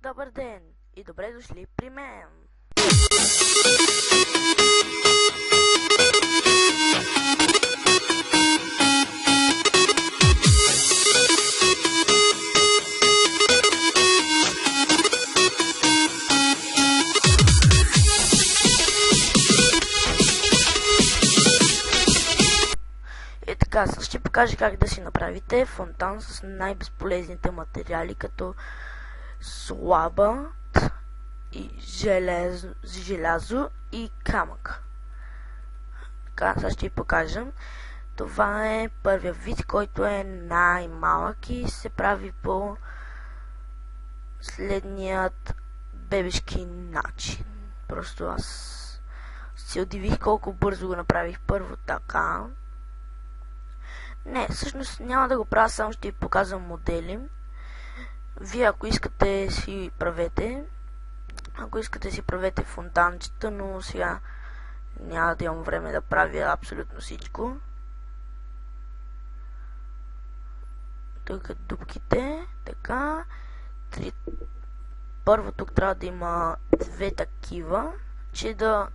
Добър ден и добре дошли при мен! И така, сега ще покажа как да си направите фонтан с най-безполезните материали, като слаба и желязо и камък. Така, сега ще ви покажа. Това е първия вид, който е най-малък и се прави по следният бебешки начин. Просто аз се удивих колко бързо го направих първо така. Не, всъщност няма да го правя, само ще ви показвам модели. Вие ако искате си правете. Ако искате си правете фонтанчета, но сега няма да имам време да правя абсолютно всичко. Тук дупките, така. Първо тук трябва да има две такива,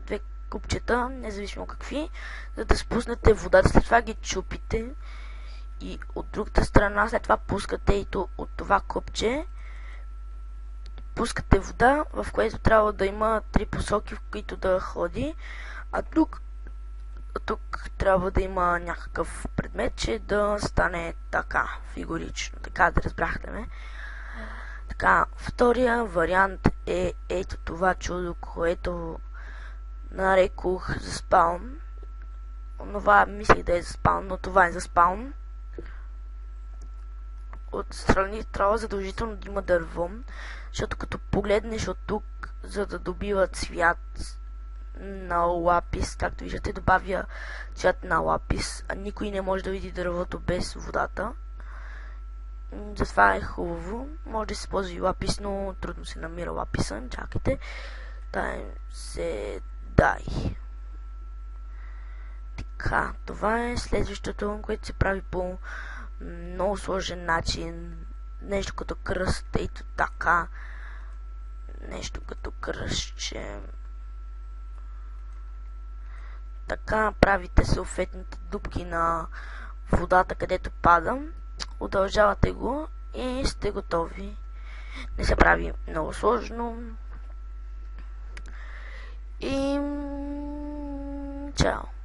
две купчета, независимо какви, за да спуснете водата, след това ги чупите и от другата страна, след това пускате и от това купче, пускате вода, в което трябва да има три посоки, в които да ходи, а тук трябва да има някакъв предмет, че да стане така, фигурично, така да разбрахте ме. Така, втория вариант е ето това чудо, което нарекох за спаун. Това мислих да е за спаун, но това е за спаун. Отстрани трябва задължително да има дърво, защото като погледнеш от тук, за да добива цвят на лапис, както виждате, добавя цвят на лапис, а никой не може да види дървото без водата. Затова е хубаво. Може да се ползва и лапис, но трудно се намира лаписа. Чакайте. Дай. Така, това е следващото, което се прави по много сложен начин. Нещо като кръст, ето така. Нещо като кръстче. Така правите съответните дупки на водата, където пада. Удължавате го и сте готови. Не се прави много сложно. И чао!